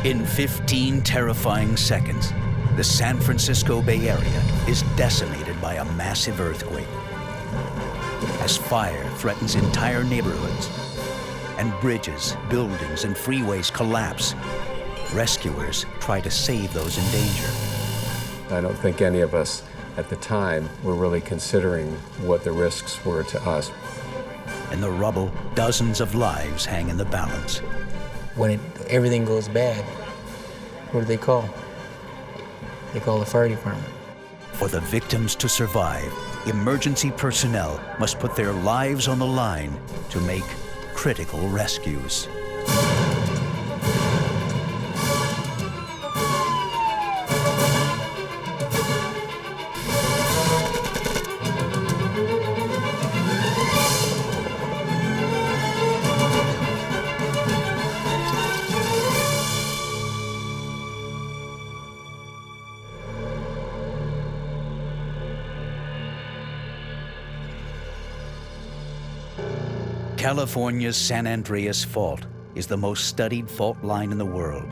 In 15 terrifying seconds, the San Francisco Bay Area is decimated by a massive earthquake. As fire threatens entire neighborhoods and bridges, buildings, and freeways collapse, rescuers try to save those in danger. I don't think any of us at the time were really considering what the risks were to us. In the rubble, dozens of lives hang in the balance. When everything goes bad, what do they call? They call the fire department. For the victims to survive, emergency personnel must put their lives on the line to make critical rescues. California's San Andreas Fault is the most studied fault line in the world.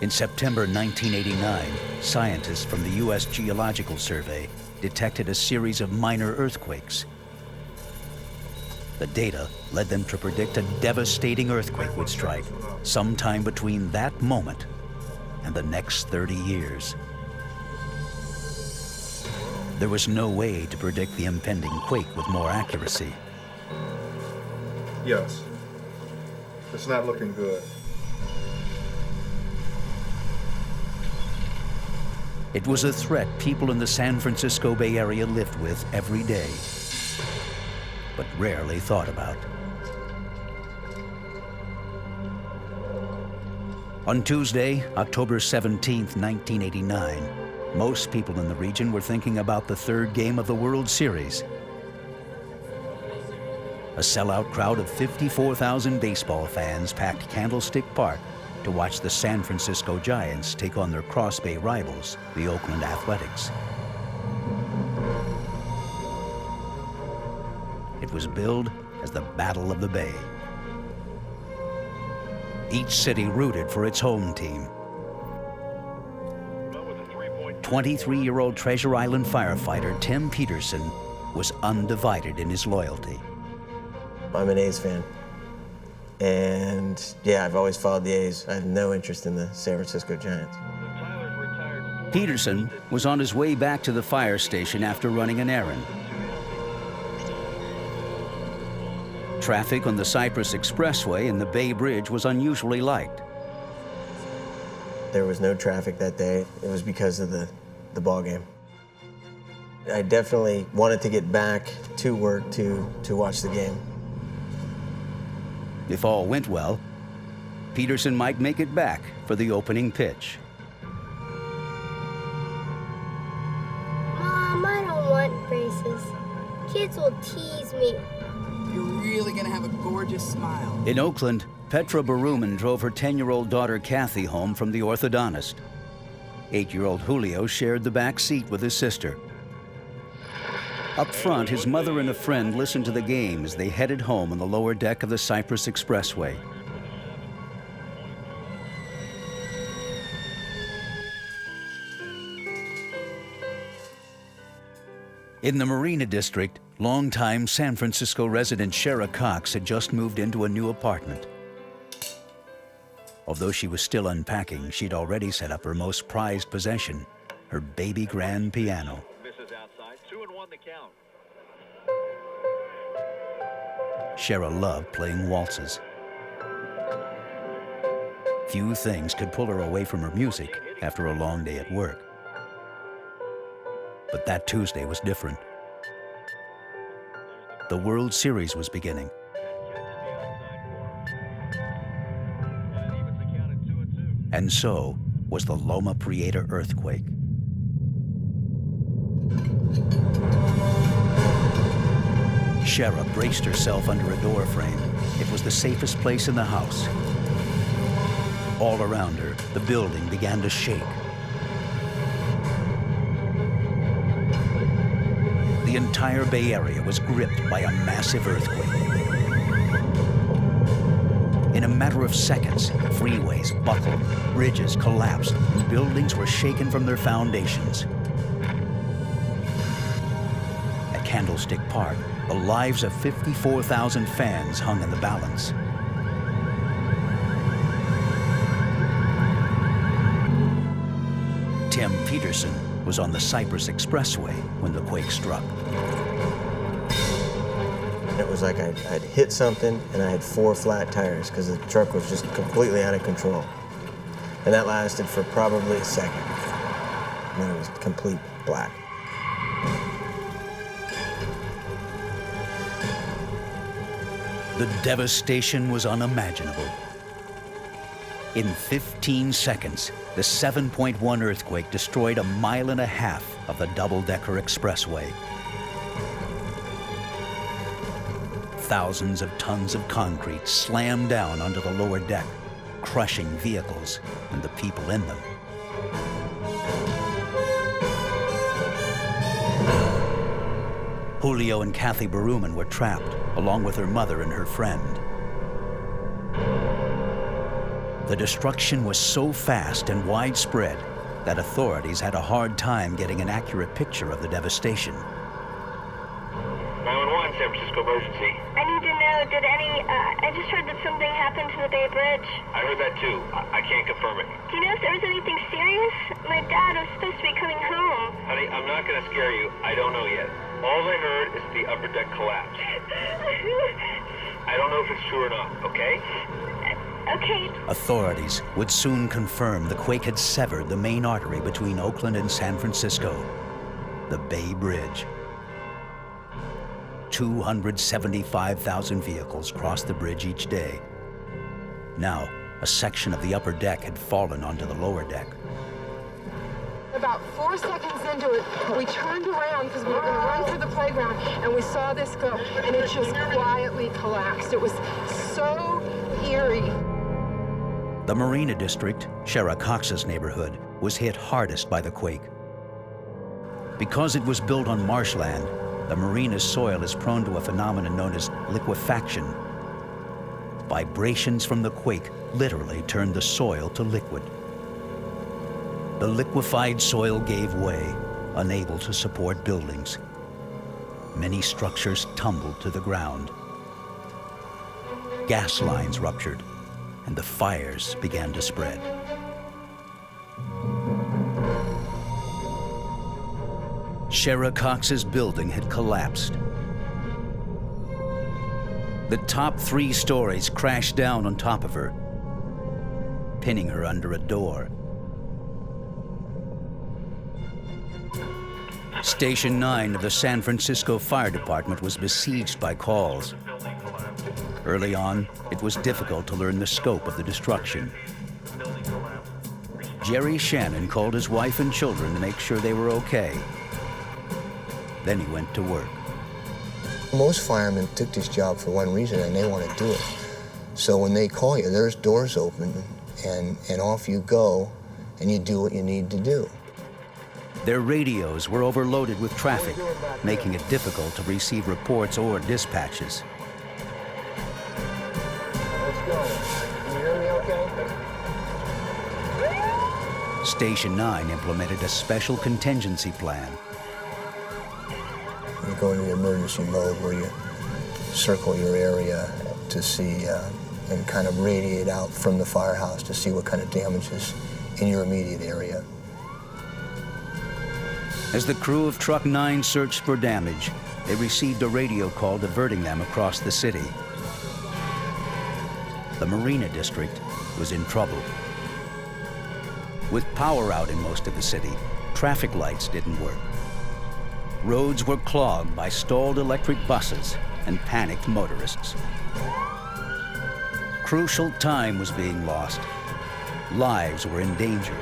In September 1989, scientists from the U.S. Geological Survey detected a series of minor earthquakes. The data led them to predict a devastating earthquake would strike sometime between that moment and the next 30 years. There was no way to predict the impending quake with more accuracy. Yes. It's not looking good. It was a threat people in the San Francisco Bay Area lived with every day, but rarely thought about. On Tuesday, October 17, 1989, most people in the region were thinking about the third game of the World Series. A sellout crowd of 54,000 baseball fans packed Candlestick Park to watch the San Francisco Giants take on their Cross Bay rivals, the Oakland Athletics. It was billed as the Battle of the Bay. Each city rooted for its home team. 23-year-old Treasure Island firefighter Tim Peterson was undivided in his loyalty. I'm an A's fan. And yeah, I've always followed the A's. I have no interest in the San Francisco Giants. Peterson was on his way back to the fire station after running an errand. Traffic on the Cypress Expressway and the Bay Bridge was unusually light. There was no traffic that day. It was because of the ball game. I definitely wanted to get back to work to watch the game. If all went well, Peterson might make it back for the opening pitch. Mom, I don't want braces. Kids will tease me. You're really gonna have a gorgeous smile. In Oakland, Petra Baruman drove her 10-year-old daughter Kathy home from the orthodontist. 8-year-old Julio shared the back seat with his sister. Up front, his mother and a friend listened to the game as they headed home on the lower deck of the Cypress Expressway. In the Marina district, longtime San Francisco resident Shara Cox had just moved into a new apartment. Although she was still unpacking, she'd already set up her most prized possession, her baby grand piano. Misses outside, 2-1 the count. Shara loved playing waltzes. Few things could pull her away from her music after a long day at work. But that Tuesday was different. The World Series was beginning. And so was the Loma Prieta earthquake. Shara braced herself under a door frame. It was the safest place in the house. All around her, the building began to shake. The entire Bay Area was gripped by a massive earthquake. In a matter of seconds, freeways buckled, bridges collapsed, and buildings were shaken from their foundations. At Candlestick Park, the lives of 54,000 fans hung in the balance. Tim Peterson was on the Cypress Expressway when the quake struck. It was like I'd hit something and I had 4 flat tires because the truck was just completely out of control. And that lasted for probably a second. And then it was complete black. The devastation was unimaginable. In 15 seconds, the 7.1 earthquake destroyed 1.5 miles of the double-decker expressway. Thousands of tons of concrete slammed down onto the lower deck, crushing vehicles and the people in them. Julio and Kathy Baruman were trapped, along with her mother and her friend. The destruction was so fast and widespread that authorities had a hard time getting an accurate picture of the devastation. 911, San Francisco emergency. I need to know, I just heard that something happened to the Bay Bridge. I heard that too. I can't confirm it. Do you know if there was anything serious? My dad was supposed to be coming home. Honey, I'm not going to scare you. I don't know yet. All I heard is the upper deck collapsed. I don't know if it's true or not, okay? Okay. Authorities would soon confirm the quake had severed the main artery between Oakland and San Francisco, the Bay Bridge. 275,000 vehicles crossed the bridge each day. Now, a section of the upper deck had fallen onto the lower deck. About 4 seconds into it, we turned around because we were going to run through the playground, and we saw this go, and it just quietly collapsed. It was so eerie. The Marina District, Shara Cox's neighborhood, was hit hardest by the quake. Because it was built on marshland, the marina's soil is prone to a phenomenon known as liquefaction. Vibrations from the quake literally turned the soil to liquid. The liquefied soil gave way, unable to support buildings. Many structures tumbled to the ground. Gas lines ruptured, and the fires began to spread. Shara Cox's building had collapsed. The top 3 stories crashed down on top of her, pinning her under a door. Station 9 of the San Francisco Fire Department was besieged by calls. Early on, it was difficult to learn the scope of the destruction. Jerry Shannon called his wife and children to make sure they were okay. Then he went to work. Most firemen took this job for one reason, and they want to do it. So when they call you, there's doors open, and off you go, and you do what you need to do. Their radios were overloaded with traffic, making it difficult to receive reports or dispatches. Let's go. Can you hear me okay? Station 9 implemented a special contingency plan. You go into the emergency mode where you circle your area to see and kind of radiate out from the firehouse to see what kind of damage is in your immediate area. As the crew of Truck 9 searched for damage, they received a radio call diverting them across the city. The Marina District was in trouble. With power out in most of the city, traffic lights didn't work. Roads were clogged by stalled electric buses and panicked motorists. Crucial time was being lost. Lives were in danger.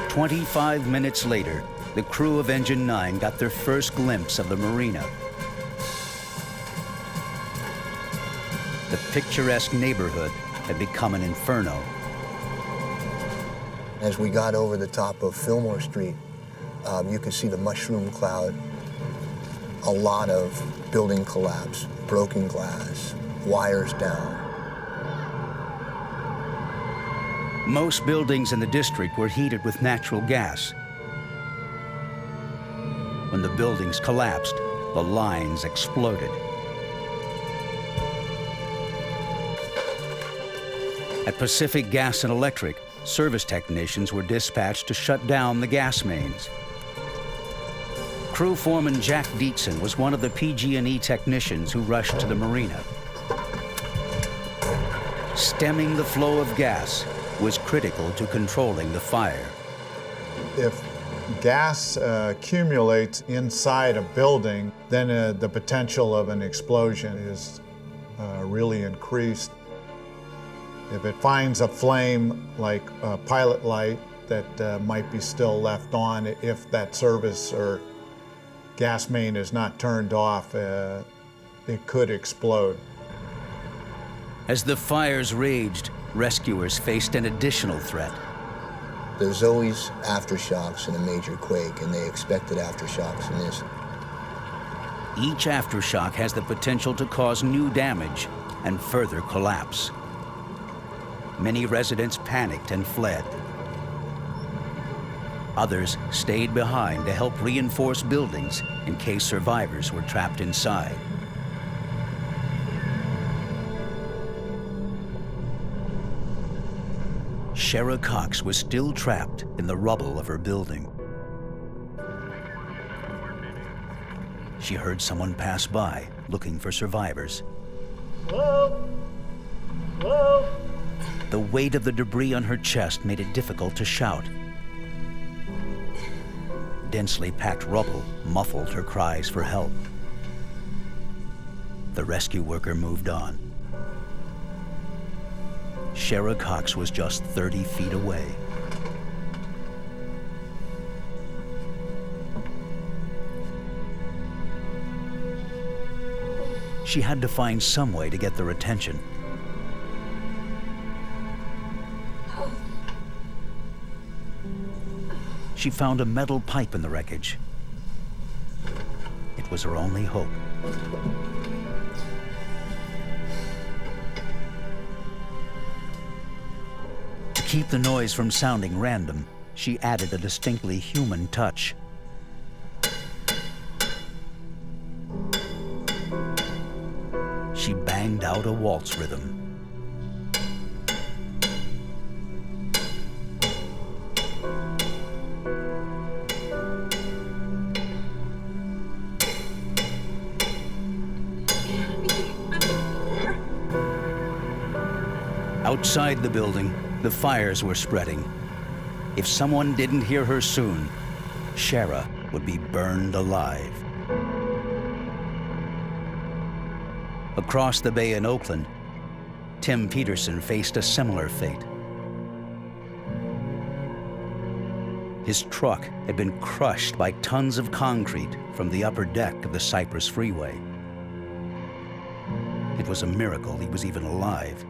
25 minutes later, the crew of Engine 9 got their first glimpse of the marina. The picturesque neighborhood had become an inferno. As we got over the top of Fillmore Street, you could see the mushroom cloud, a lot of building collapse, broken glass, wires down. Most buildings in the district were heated with natural gas. When the buildings collapsed, the lines exploded. At Pacific Gas and Electric, service technicians were dispatched to shut down the gas mains. Crew foreman Jack Dietzen was one of the PG&E technicians who rushed to the marina. Stemming the flow of gas was critical to controlling the fire. If gas accumulates inside a building, then the potential of an explosion is really increased. If it finds a flame like a pilot light that might be still left on, if that service or gas main is not turned off, it could explode. As the fires raged, rescuers faced an additional threat. There's always aftershocks in a major quake, and they expected aftershocks in this. Each aftershock has the potential to cause new damage and further collapse. Many residents panicked and fled. Others stayed behind to help reinforce buildings in case survivors were trapped inside. Shara Cox was still trapped in the rubble of her building. She heard someone pass by, looking for survivors. Hello? Hello? The weight of the debris on her chest made it difficult to shout. Densely packed rubble muffled her cries for help. The rescue worker moved on. Shara Cox was just 30 feet away. She had to find some way to get their attention. She found a metal pipe in the wreckage. It was her only hope. To keep the noise from sounding random, she added a distinctly human touch. She banged out a waltz rhythm. Outside the building, the fires were spreading. If someone didn't hear her soon, Shara would be burned alive. Across the bay in Oakland, Tim Peterson faced a similar fate. His truck had been crushed by tons of concrete from the upper deck of the Cypress Freeway. It was a miracle he was even alive.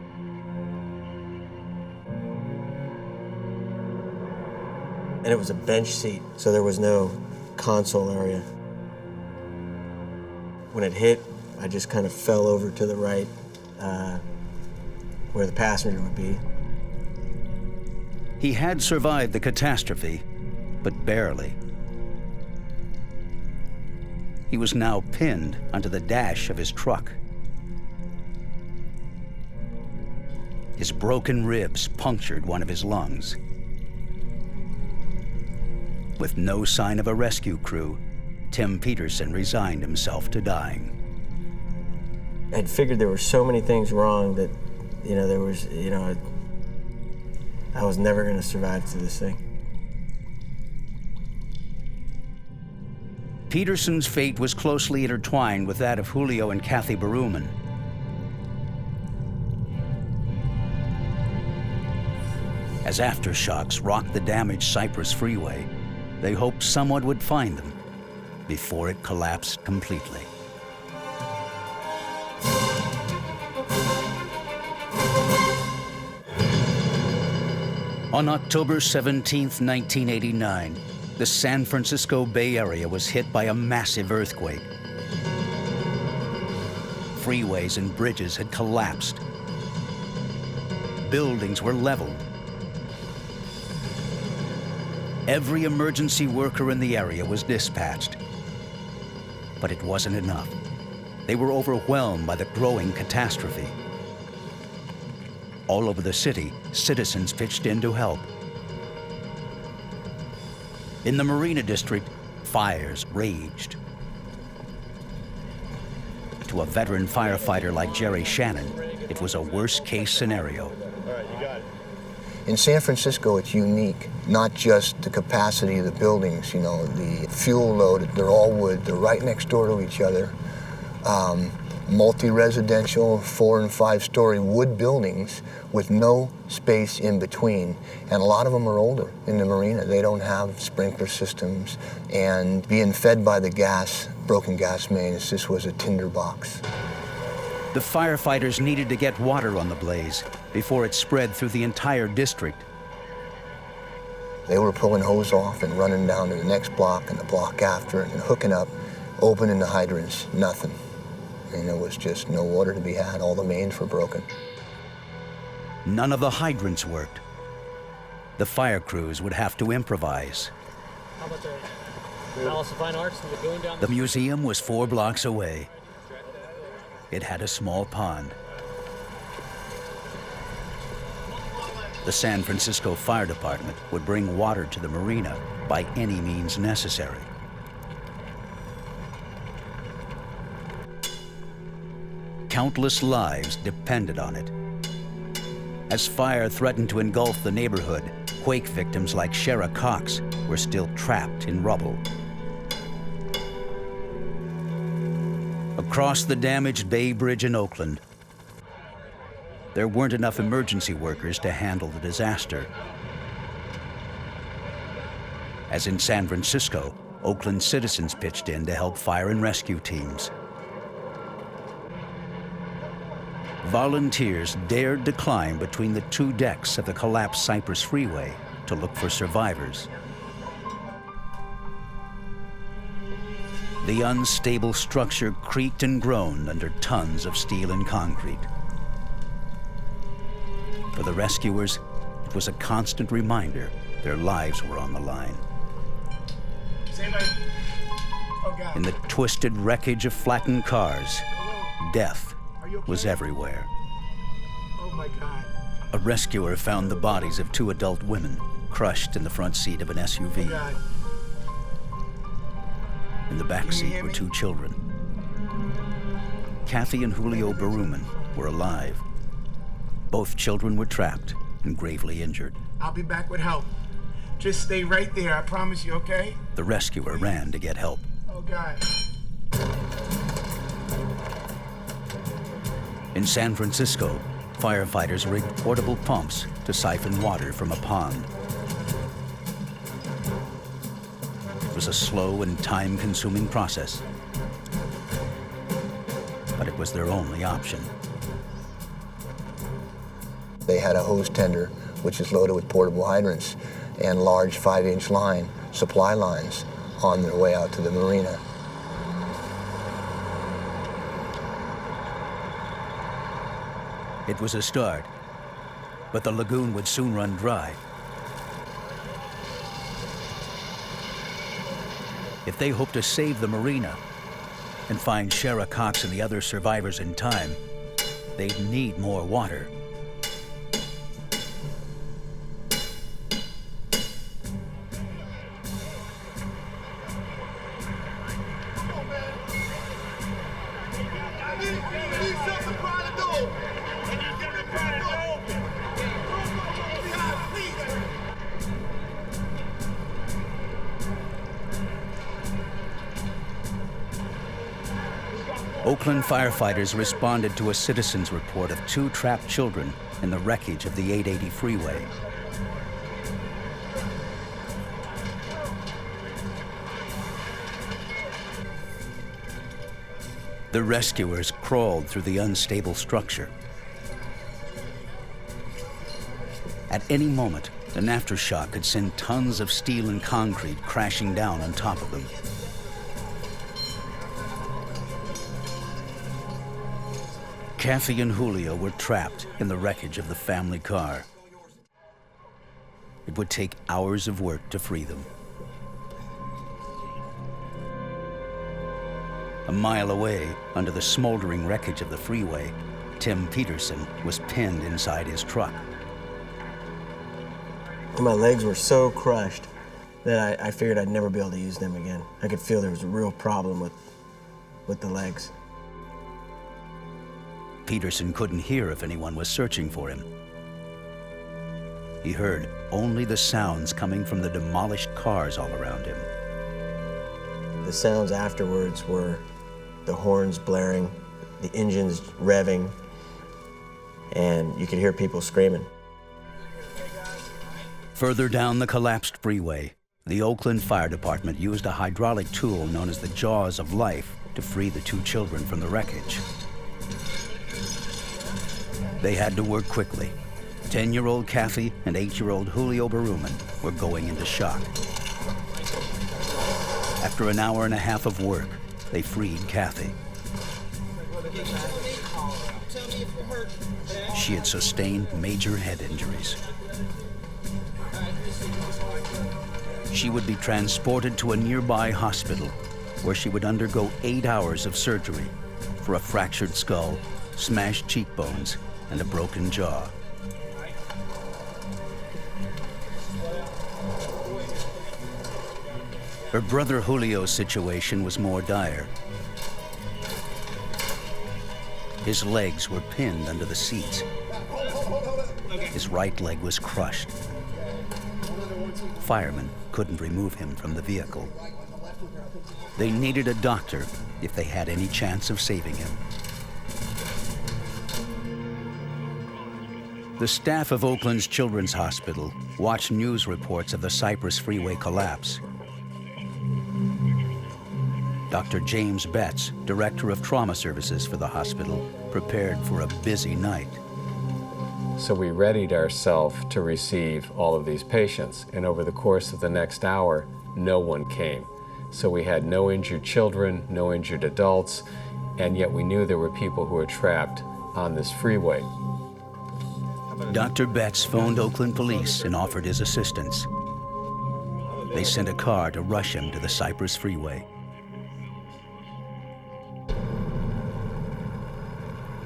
And it was a bench seat, so there was no console area. When it hit, I just kind of fell over to the right, where the passenger would be. He had survived the catastrophe, but barely. He was now pinned onto the dash of his truck. His broken ribs punctured one of his lungs. With no sign of a rescue crew, Tim Peterson resigned himself to dying. I'd figured there were so many things wrong that, I was never going to survive through this thing. Peterson's fate was closely intertwined with that of Julio and Kathy Baruman. As aftershocks rocked the damaged Cypress Freeway, they hoped someone would find them before it collapsed completely. On October 17, 1989, the San Francisco Bay Area was hit by a massive earthquake. Freeways and bridges had collapsed. Buildings were leveled. Every emergency worker in the area was dispatched. But it wasn't enough. They were overwhelmed by the growing catastrophe. All over the city, citizens pitched in to help. In the Marina district, fires raged. To a veteran firefighter like Jerry Shannon, it was a worst-case scenario. In San Francisco, it's unique. Not just the capacity of the buildings, you know, the fuel load, they're all wood, they're right next door to each other. Multi-residential, 4- and 5-story wood buildings with no space in between. And a lot of them are older in the marina. They don't have sprinkler systems. And being fed by the gas, broken gas mains, this was a tinderbox. The firefighters needed to get water on the blaze before it spread through the entire district. They were pulling hose off and running down to the next block and the block after and hooking up, opening the hydrants, nothing. And there was just no water to be had. All the mains were broken. None of the hydrants worked. The fire crews would have to improvise. How about the Palace of Fine Arts and the lagoon down The museum was 4 blocks away. It had a small pond. The San Francisco Fire Department would bring water to the marina by any means necessary. Countless lives depended on it. As fire threatened to engulf the neighborhood, quake victims like Shara Cox were still trapped in rubble. Across the damaged Bay Bridge in Oakland, there weren't enough emergency workers to handle the disaster. As in San Francisco, Oakland citizens pitched in to help fire and rescue teams. Volunteers dared to climb between the 2 decks of the collapsed Cypress Freeway to look for survivors. The unstable structure creaked and groaned under tons of steel and concrete. For the rescuers, it was a constant reminder their lives were on the line. In the twisted wreckage of flattened cars, death was everywhere. Oh my God. A rescuer found the bodies of 2 adult women crushed in the front seat of an SUV. God. In the back seat were 2 children. Kathy and Julio Berumen were alive. Both children were trapped and gravely injured. I'll be back with help. Just stay right there, I promise you, okay? The rescuer ran to get help. Oh God. In San Francisco, firefighters rigged portable pumps to siphon water from a pond. It was a slow and time-consuming process, but it was their only option. They had a hose tender, which is loaded with portable hydrants, and large 5-inch line, supply lines, on their way out to the marina. It was a start, but the lagoon would soon run dry. If they hoped to save the marina and find Shara Cox and the other survivors in time, they'd need more water. Oakland firefighters responded to a citizen's report of 2 trapped children in the wreckage of the 880 freeway. The rescuers crawled through the unstable structure. At any moment, an aftershock could send tons of steel and concrete crashing down on top of them. Kathy and Julio were trapped in the wreckage of the family car. it would take hours of work to free them. A mile away, under the smoldering wreckage of the freeway, Tim Peterson was pinned inside his truck. My legs were so crushed that I figured I'd never be able to use them again. I could feel there was a real problem with the legs. Peterson couldn't hear if anyone was searching for him. He heard only the sounds coming from the demolished cars all around him. The sounds afterwards were the horns blaring, the engines revving, and you could hear people screaming. Further down the collapsed freeway, the Oakland Fire Department used a hydraulic tool known as the Jaws of Life to free the two children from the wreckage. They had to work quickly. 10-year-old Kathy and 8-year-old Julio Berumen were going into shock. After an hour and a half of work, they freed Kathy. She had sustained major head injuries. She would be transported to a nearby hospital where she would undergo 8 hours of surgery for a fractured skull, smashed cheekbones, and a broken jaw. Her brother Julio's situation was more dire. His legs were pinned under the seats. His right leg was crushed. Firemen couldn't remove him from the vehicle. They needed a doctor if they had any chance of saving him. The staff of Oakland's Children's Hospital watched news reports of the Cypress Freeway collapse. Dr. James Betts, director of trauma services for the hospital, prepared for a busy night. So we readied ourselves to receive all of these patients, and over the course of the next hour, no one came. So we had no injured children, no injured adults, and yet we knew there were people who were trapped on this freeway. Dr. Betts phoned Oakland police and offered his assistance. They sent a car to rush him to the Cypress Freeway.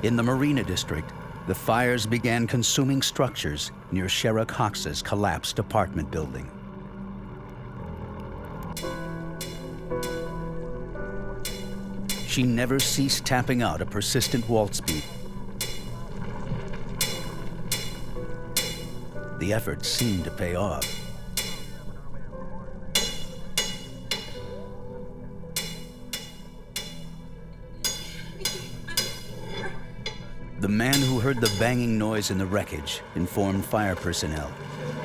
In the Marina district, the fires began consuming structures near Sheriff Cox's collapsed apartment building. She never ceased tapping out a persistent waltz beat. The effort seemed to pay off. The man who heard the banging noise in the wreckage informed fire personnel.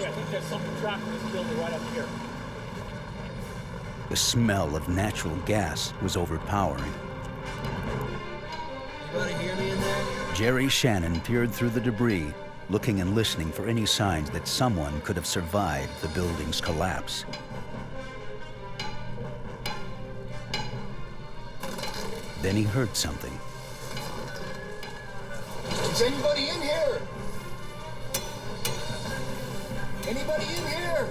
Yeah, I think there's something trapped in this building right up here. The smell of natural gas was overpowering. Anybody hear me in there? Jerry Shannon peered through the debris, looking and listening for any signs that someone could have survived the building's collapse. Then he heard something. Is anybody in here? Anybody in here?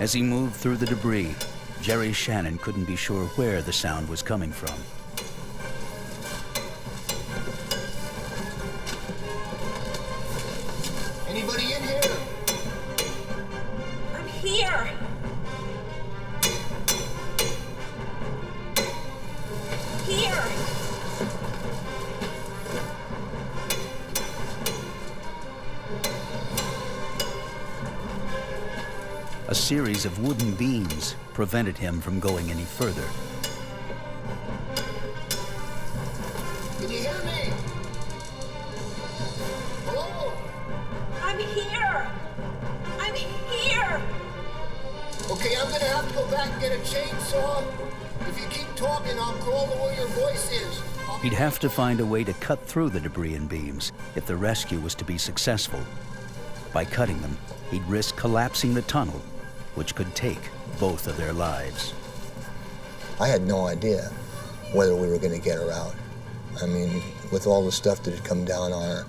As he moved through the debris, Jerry Shannon couldn't be sure where the sound was coming from. Anybody in here? I'm here. Here. A series of wooden beams prevented him from going any further. Can you hear me? Hello? I'm here. I'm here. Okay, I'm gonna have to go back and get a chainsaw. If you keep talking, I'll crawl to where your voice is. He'd have to find a way to cut through the debris and beams if the rescue was to be successful. By cutting them, he'd risk collapsing the tunnel, which could take both of their lives. I had no idea whether we were gonna get her out. I mean, with all the stuff that had come down on her,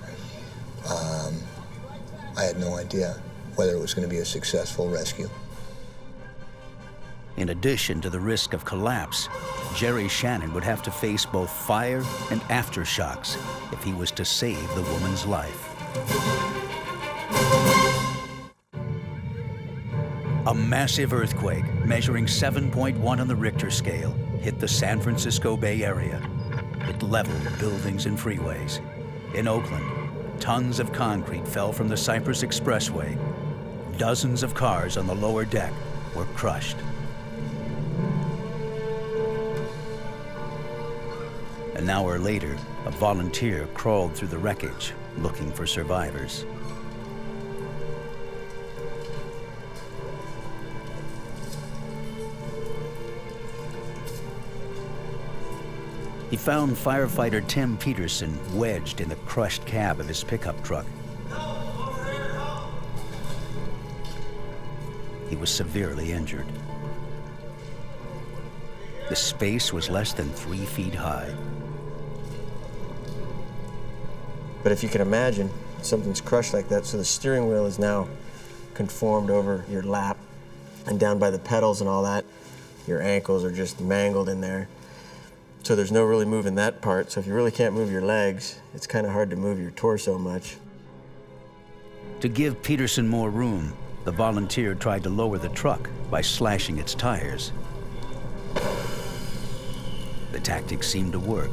I had no idea. whether it was going to be a successful rescue. In addition to the risk of collapse, Jerry Shannon would have to face both fire and aftershocks if he was to save the woman's life. A massive earthquake measuring 7.1 on the Richter scale hit the San Francisco Bay Area. It leveled buildings and freeways. In Oakland, tons of concrete fell from the Cypress Expressway. Dozens of cars on the lower deck were crushed. An hour later, a volunteer crawled through the wreckage looking for survivors. He found firefighter Tim Peterson wedged in the crushed cab of his pickup truck. He was severely injured. The space was less than 3 feet high. But if you can imagine, something's crushed like that, so the steering wheel is now conformed over your lap, and down by the pedals and all that, your ankles are just mangled in there. So there's no really moving that part. So if you really can't move your legs, it's kind of hard to move your torso much. To give Peterson more room, the volunteer tried to lower the truck by slashing its tires. The tactic seemed to work.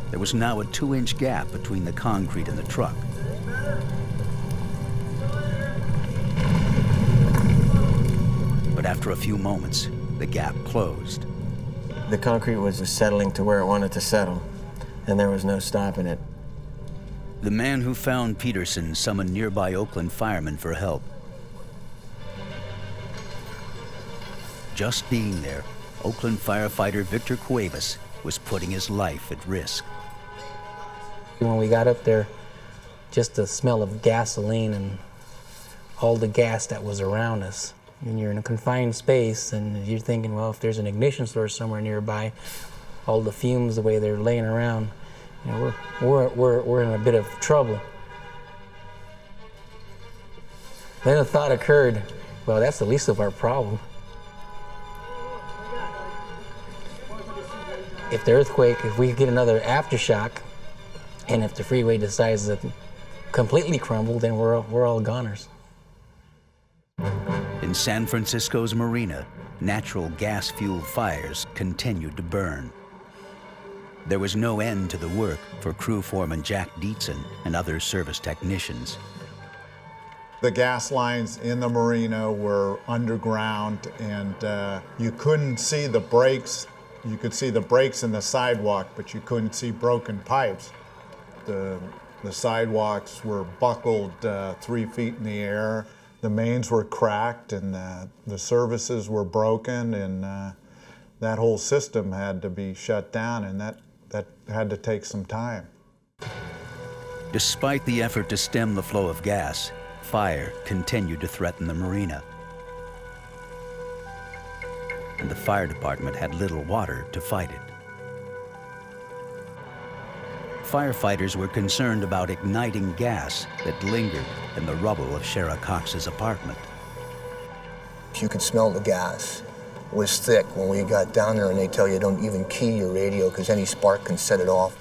There was now a 2-inch gap between the concrete and the truck. But after a few moments, the gap closed. The concrete was just settling to where it wanted to settle, and there was no stopping it. The man who found Peterson summoned nearby Oakland firemen for help. Just being there, Oakland firefighter Victor Cuevas was putting his life at risk. When we got up there, just the smell of gasoline and all the gas that was around us. And you're in a confined space, and you're thinking, well, if there's an ignition source somewhere nearby, all the fumes, the way they're laying around, you know, we're in a bit of trouble. Then a thought occurred, well, that's the least of our problem. If the earthquake, if we get another aftershock, and if the freeway decides to completely crumble, then we're all goners. In San Francisco's marina, natural gas-fueled fires continued to burn. There was no end to the work for crew foreman Jack Dietzen and other service technicians. The gas lines in the marina were underground, and you couldn't see the breaks. You could see the breaks in the sidewalk, but you couldn't see broken pipes. The sidewalks were buckled 3 feet in the air. The mains were cracked, and the services were broken, and that whole system had to be shut down, and that had to take some time. Despite the effort to stem the flow of gas, fire continued to threaten the marina. And the fire department had little water to fight it. Firefighters were concerned about igniting gas that lingered in the rubble of Shara Cox's apartment. You could smell the gas. It was thick when we got down there, and they tell you don't even key your radio because any spark can set it off.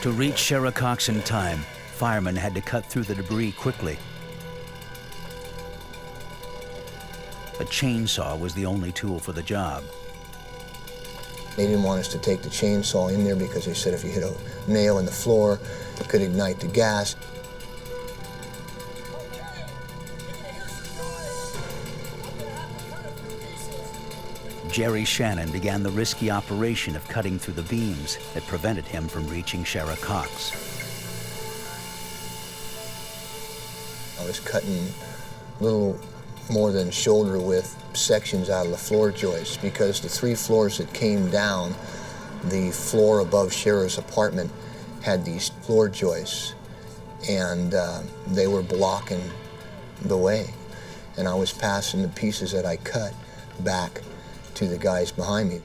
To reach Shara Cox in time, firemen had to cut through the debris quickly. A chainsaw was the only tool for the job. They didn't want us to take the chainsaw in there because they said if you hit a nail in the floor, it could ignite the gas. Jerry Shannon began the risky operation of cutting through the beams that prevented him from reaching Shara Cox. I was cutting little more than shoulder width sections out of the floor joists because the 3 floors that came down, the floor above Shara's apartment had these floor joists, and they were blocking the way. And I was passing the pieces that I cut back to the guys behind me.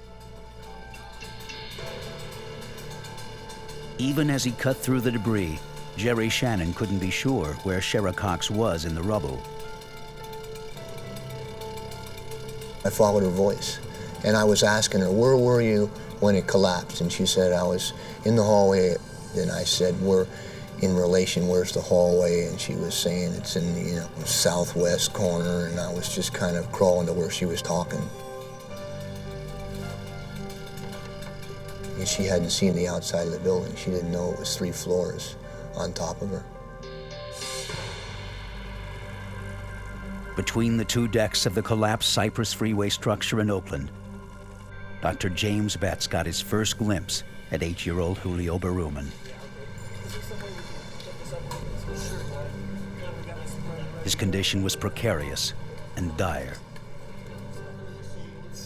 Even as he cut through the debris, Jerry Shannon couldn't be sure where Shara Cox was in the rubble. I followed her voice, and I was asking her, where were you when it collapsed? And she said, I was in the hallway. And I said, we're in relation, where's the hallway? And she was saying it's in the southwest corner, and I was just kind of crawling to where she was talking. And she hadn't seen the outside of the building. She didn't know it was 3 floors on top of her. Between the 2 decks of the collapsed Cypress Freeway structure in Oakland, Dr. James Betts got his first glimpse at 8-year-old Julio Berumen. His condition was precarious and dire.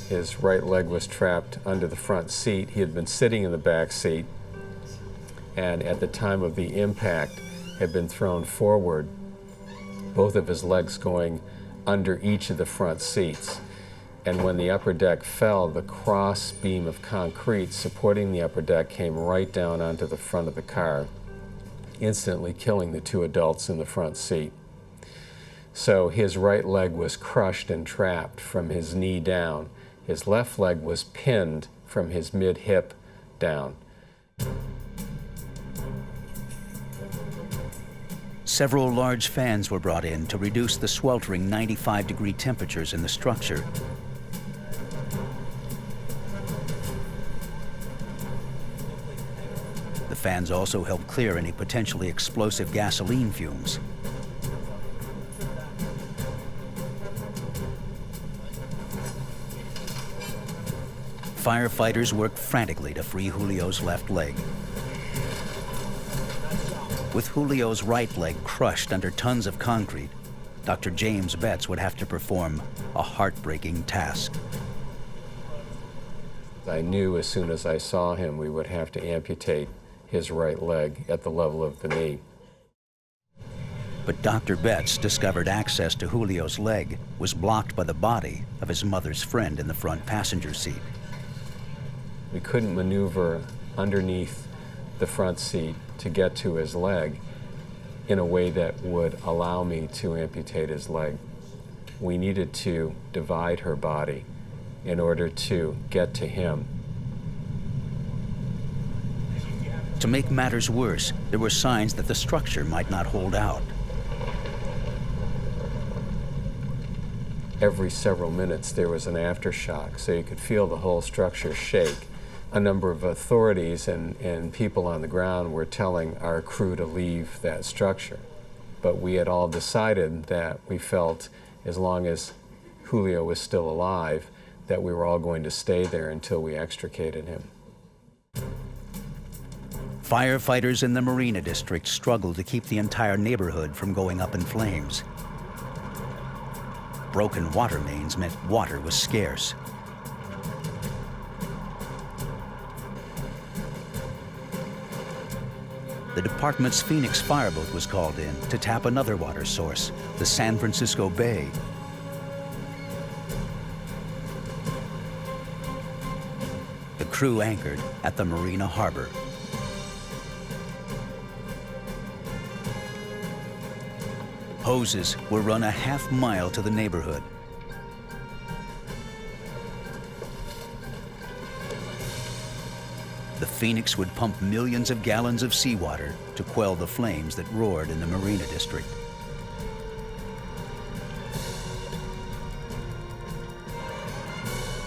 His right leg was trapped under the front seat. He had been sitting in the back seat, and at the time of the impact had been thrown forward, both of his legs going under each of the front seats. And when the upper deck fell, the cross beam of concrete supporting the upper deck came right down onto the front of the car, instantly killing the 2 adults in the front seat. So his right leg was crushed and trapped from his knee down. His left leg was pinned from his mid-hip down. Several large fans were brought in to reduce the sweltering 95-degree temperatures in the structure. The fans also helped clear any potentially explosive gasoline fumes. Firefighters worked frantically to free Julio's left leg. With Julio's right leg crushed under tons of concrete, Dr. James Betts would have to perform a heartbreaking task. I knew as soon as I saw him we would have to amputate his right leg at the level of the knee. But Dr. Betts discovered access to Julio's leg was blocked by the body of his mother's friend in the front passenger seat. We couldn't maneuver underneath the front seat to get to his leg in a way that would allow me to amputate his leg. We needed to divide her body in order to get to him. To make matters worse, there were signs that the structure might not hold out. Every several minutes there was an aftershock, so you could feel the whole structure shake. A number of authorities and people on the ground were telling our crew to leave that structure. But we had all decided that we felt as long as Julio was still alive, that we were all going to stay there until we extricated him. Firefighters in the Marina district struggled to keep the entire neighborhood from going up in flames. Broken water mains meant water was scarce. The department's Phoenix fireboat was called in to tap another water source, the San Fransisco Bay. The crew anchored at the Marina harbor. Hoses were run a half-mile to the neighborhood. The Phoenix would pump millions of gallons of seawater to quell the flames that roared in the Marina district.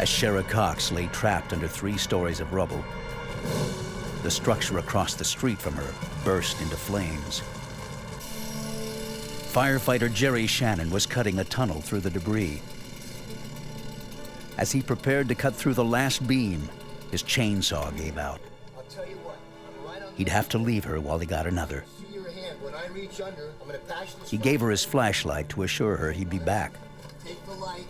As Shara Cox lay trapped under 3 stories of rubble, the structure across the street from her burst into flames. Firefighter Jerry Shannon was cutting a tunnel through the debris. As he prepared to cut through the last beam, his chainsaw gave out. I'll tell you what, right on He'd have to leave her while he got another. see your hand. When I reach under, I'm gonna patch this. He gave her his flashlight to assure her he'd be back. Take the light.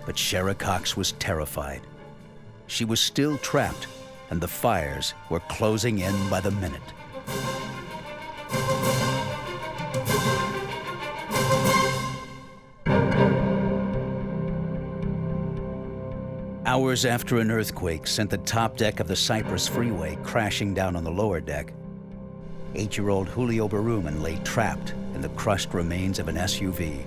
But Shara Cox was terrified. She was still trapped, and the fires were closing in by the minute. Hours after an earthquake sent the top deck of the Cypress Freeway crashing down on the lower deck, 8-year-old Julio Berumen lay trapped in the crushed remains of an SUV.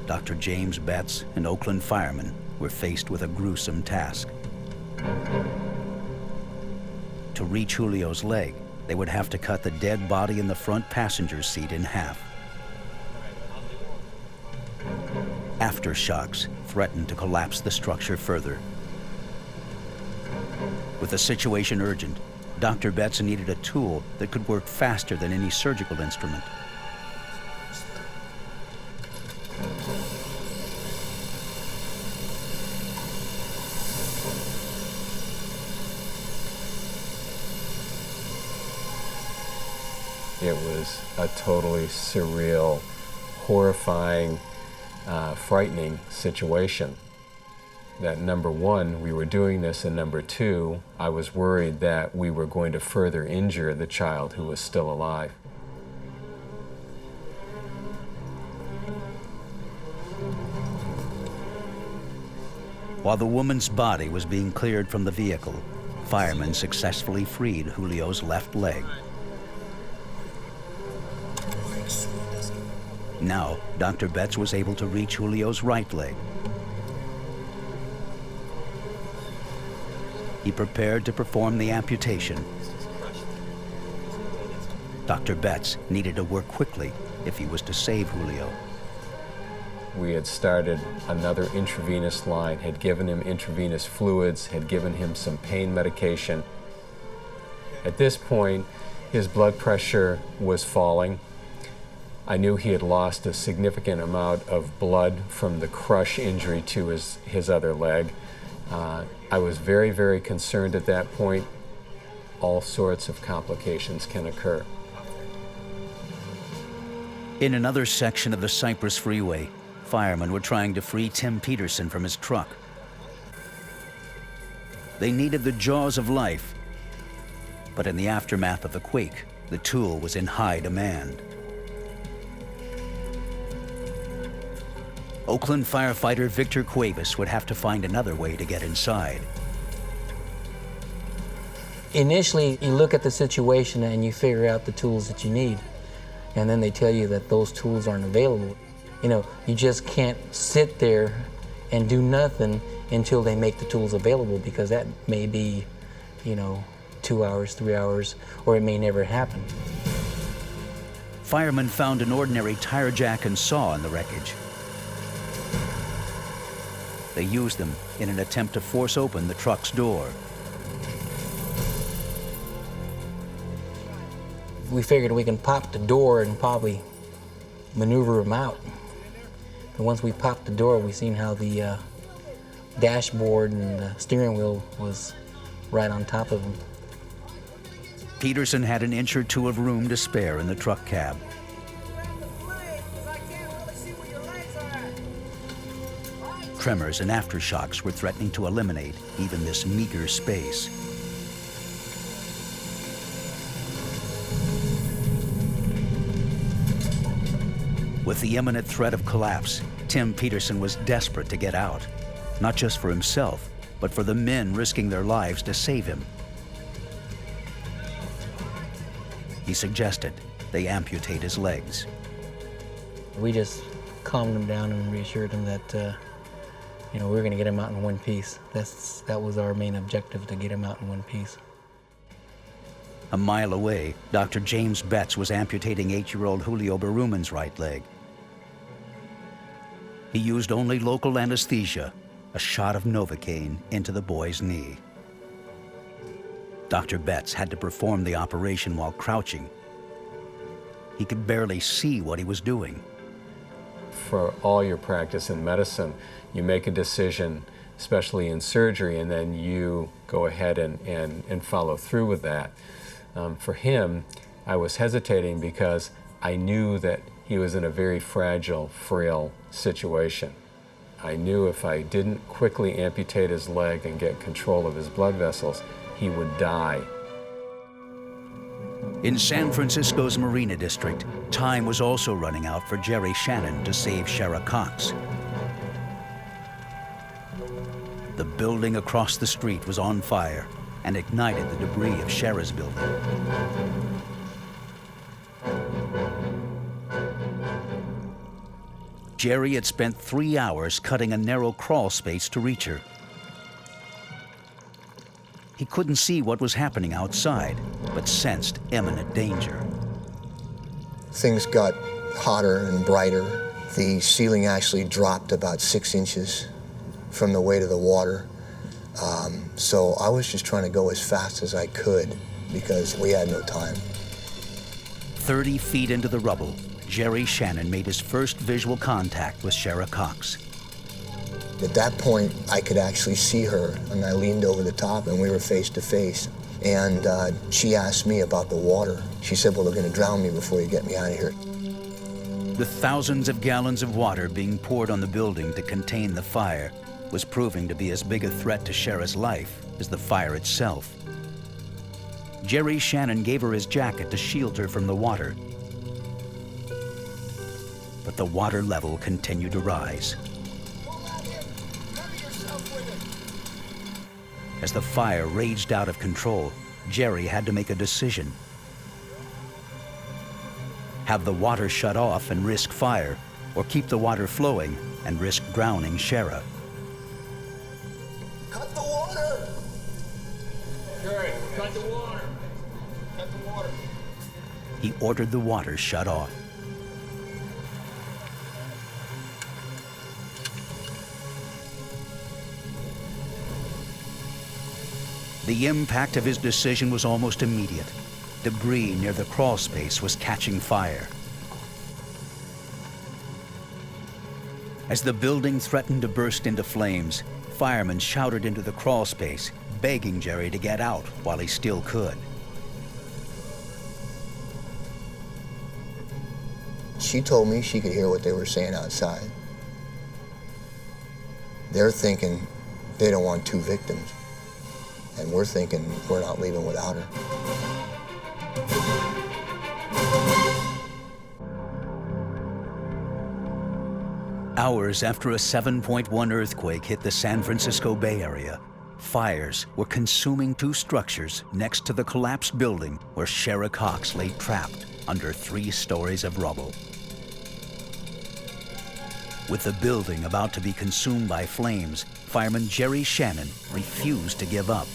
Dr. James Betts and Oakland firemen were faced with a gruesome task. To reach Julio's leg, they would have to cut the dead body in the front passenger seat in half. Aftershocks threatened to collapse the structure further. With the situation urgent, Dr. Betts needed a tool that could work faster than any surgical instrument. It was a totally surreal, horrifying, frightening situation. That number one, we were doing this, and number two, I was worried that we were going to further injure the child who was still alive. While the woman's body was being cleared from the vehicle, firemen successfully freed Julio's left leg. Now, Dr. Betts was able to reach Julio's right leg. He prepared to perform the amputation. Dr. Betts needed to work quickly if he was to save Julio. We had started another intravenous line, had given him intravenous fluids, had given him some pain medication. At this point, his blood pressure was falling. I knew he had lost a significant amount of blood from the crush injury to his other leg. I was very, very concerned at that point. All sorts of complications can occur. In another section of the Cypress Freeway, firemen were trying to free Tim Peterson from his truck. They needed the jaws of life, but in the aftermath of the quake, the tool was in high demand. Oakland firefighter Victor Cuevas would have to find another way to get inside. Initially, you look at the situation and you figure out the tools that you need, and then they tell you that those tools aren't available. You know, you just can't sit there and do nothing until they make the tools available, because that may be, 2 hours, 3 hours, or it may never happen. Firemen found an ordinary tire jack and saw in the wreckage. They used them in an attempt to force open the truck's door. We figured we can pop the door and probably maneuver them out. But once we popped the door, we seen how the dashboard and the steering wheel was right on top of them. Peterson had an inch or two of room to spare in the truck cab. Tremors and aftershocks were threatening to eliminate even this meager space. With the imminent threat of collapse, Tim Peterson was desperate to get out, not just for himself, but for the men risking their lives to save him. He suggested they amputate his legs. We just calmed him down and reassured him that we were going to get him out in one piece. That was our main objective, to get him out in one piece. A mile away, Dr. James Betts was amputating 8-year-old Julio Berumen's right leg. He used only local anesthesia, a shot of Novocaine into the boy's knee. Dr. Betts had to perform the operation while crouching. He could barely see what he was doing. For all your practice in medicine, you make a decision, especially in surgery, and then you go ahead and follow through with that. For him, I was hesitating because I knew that he was in a very fragile, frail situation. I knew if I didn't quickly amputate his leg and get control of his blood vessels, he would die. In San Francisco's Marina district, time was also running out for Jerry Shannon to save Shara Cox. The building across the street was on fire, and ignited the debris of Shara's building. Jerry had spent 3 hours cutting a narrow crawl space to reach her. He couldn't see what was happening outside, but sensed imminent danger. Things got hotter and brighter. The ceiling actually dropped about 6 inches from the weight of the water. So I was just trying to go as fast as I could because we had no time. 30 feet into the rubble, Jerry Shannon made his first visual contact with Shara Cox. At that point, I could actually see her, and I leaned over the top, and we were face to face. And she asked me about the water. She said, well, they're going to drown me before you get me out of here. The thousands of gallons of water being poured on the building to contain the fire was proving to be as big a threat to Shara's life as the fire itself. Jerry Shannon gave her his jacket to shield her from the water. But the water level continued to rise. As the fire raged out of control, Jerry had to make a decision. Have the water shut off and risk fire, or keep the water flowing and risk drowning Shara? Cut the water! Jerry, cut the water. Cut the water. He ordered the water shut off. The impact of his decision was almost immediate. Debris near the crawl space was catching fire. As the building threatened to burst into flames, firemen shouted into the crawl space, begging Jerry to get out while he still could. She told me she could hear what they were saying outside. They're thinking they don't want 2 victims. And we're thinking we're not leaving without her. Hours after a 7.1 earthquake hit the San Francisco Bay Area, fires were consuming 2 structures next to the collapsed building where Shara Cox lay trapped under 3 stories of rubble. With the building about to be consumed by flames, fireman Jerry Shannon refused to give up.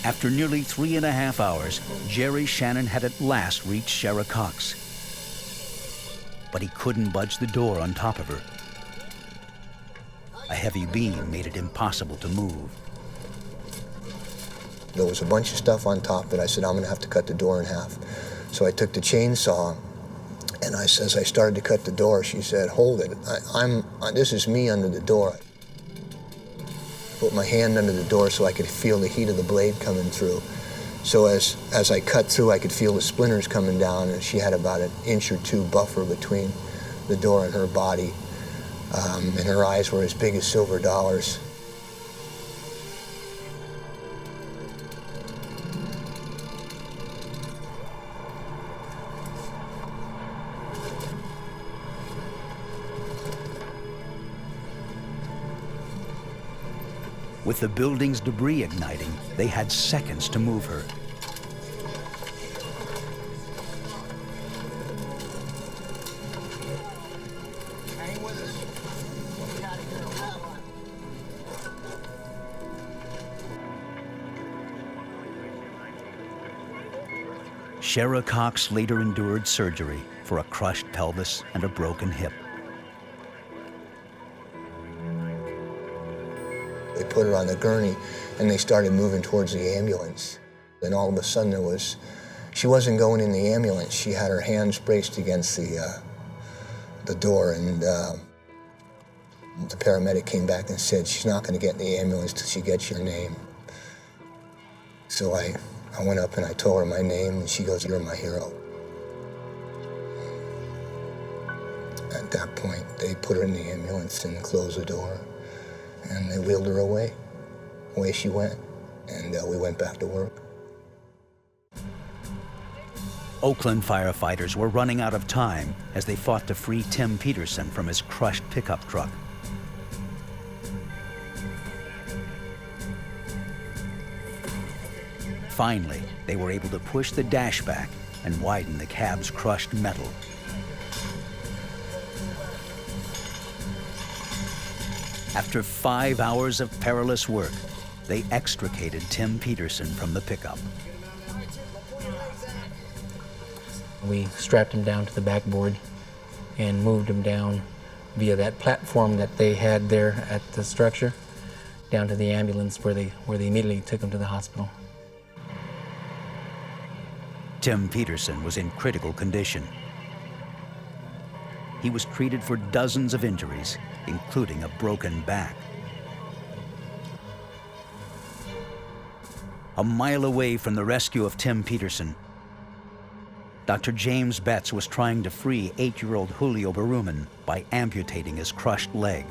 After nearly 3.5 hours, Jerry Shannon had at last reached Shara Cox. But he couldn't budge the door on top of her. A heavy beam made it impossible to move. There was a bunch of stuff on top that I said, I'm gonna have to cut the door in half. So I took the chainsaw, and as I started to cut the door, she said, hold it, this is me under the door. Put my hand under the door so I could feel the heat of the blade coming through. So as I cut through, I could feel the splinters coming down, and she had about 1 inch or 2 buffer between the door and her body. And her eyes were as big as silver dollars. With the building's debris igniting, they had seconds to move her. Shara Cox later endured surgery for a crushed pelvis and a broken hip. They put her on the gurney, and they started moving towards the ambulance. Then all of a sudden she wasn't going in the ambulance. She had her hands braced against the door, and the paramedic came back and said, she's not gonna get in the ambulance till she gets your name. So I went up and I told her my name, and she goes, you're my hero. At that point, they put her in the ambulance and closed the door, and they wheeled her away. Away she went, and we went back to work. Oakland firefighters were running out of time as they fought to free Tim Peterson from his crushed pickup truck. Finally, they were able to push the dash back and widen the cab's crushed metal. After 5 hours of perilous work, they extricated Tim Peterson from the pickup. We strapped him down to the backboard and moved him down via that platform that they had there at the structure down to the ambulance where they immediately took him to the hospital. Tim Peterson was in critical condition. He was treated for dozens of injuries, including a broken back. A mile away from the rescue of Tim Peterson, Dr. James Betts was trying to free 8-year-old Julio Berumen by amputating his crushed leg.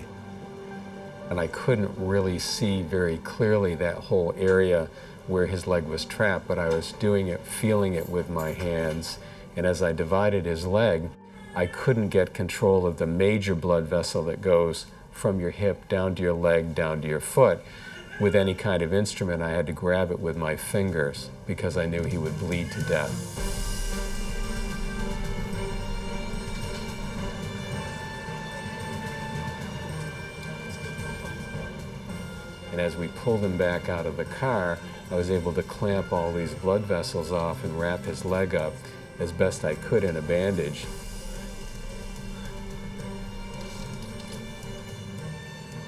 And I couldn't really see very clearly that whole area where his leg was trapped, but I was doing it, feeling it with my hands. And as I divided his leg, I couldn't get control of the major blood vessel that goes from your hip down to your leg, down to your foot. With any kind of instrument, I had to grab it with my fingers because I knew he would bleed to death. And as we pulled him back out of the car, I was able to clamp all these blood vessels off and wrap his leg up as best I could in a bandage.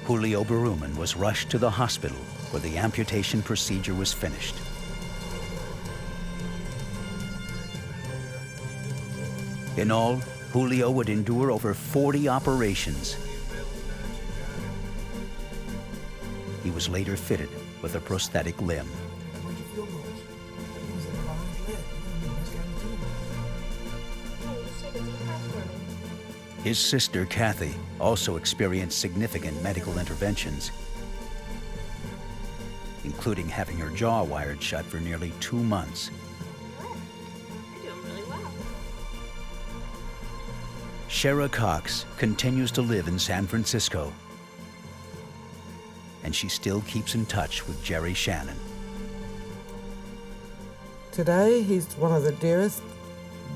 Julio Berumen was rushed to the hospital where the amputation procedure was finished. In all, Julio would endure over 40 operations. He was later fitted with a prosthetic limb. His sister, Kathy, also experienced significant medical interventions, including having her jaw wired shut for nearly 2 months. You're doing really well. Shara Cox continues to live in San Francisco, and she still keeps in touch with Jerry Shannon. Today, he's one of the dearest,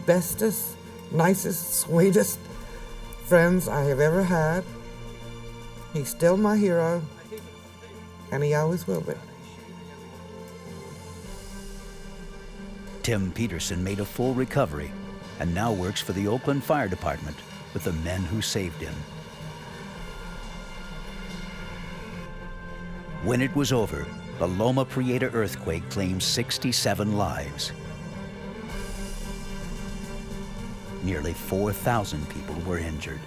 bestest, nicest, sweetest friends I have ever had. He's still my hero, and he always will be. Tim Peterson made a full recovery and now works for the Oakland Fire Department with the men who saved him. When it was over, the Loma Prieta earthquake claimed 67 lives. Nearly 4,000 people were injured.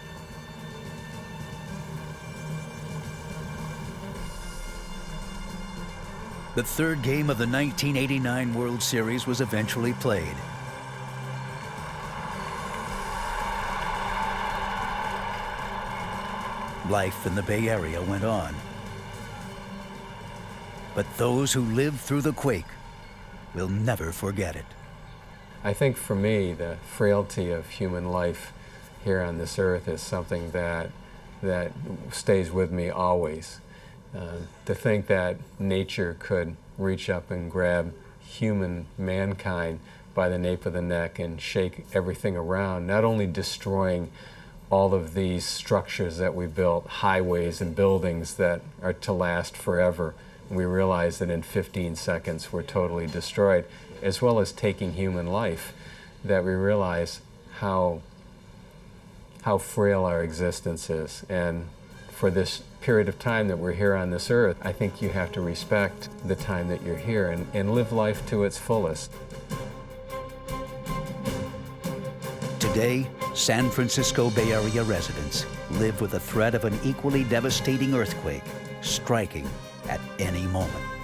The third game of the 1989 World Series was eventually played. Life in the Bay Area went on. But those who lived through the quake will never forget it. I think for me, the frailty of human life here on this earth is something that stays with me always. To think that nature could reach up and grab mankind by the nape of the neck and shake everything around, not only destroying all of these structures that we built, highways and buildings that are to last forever. We realize that in 15 seconds we're totally destroyed, as well as taking human life, that we realize how frail our existence is. And for this period of time that we're here on this earth, I think you have to respect the time that you're here and live life to its fullest. Today, San Francisco Bay Area residents live with the threat of an equally devastating earthquake striking at any moment.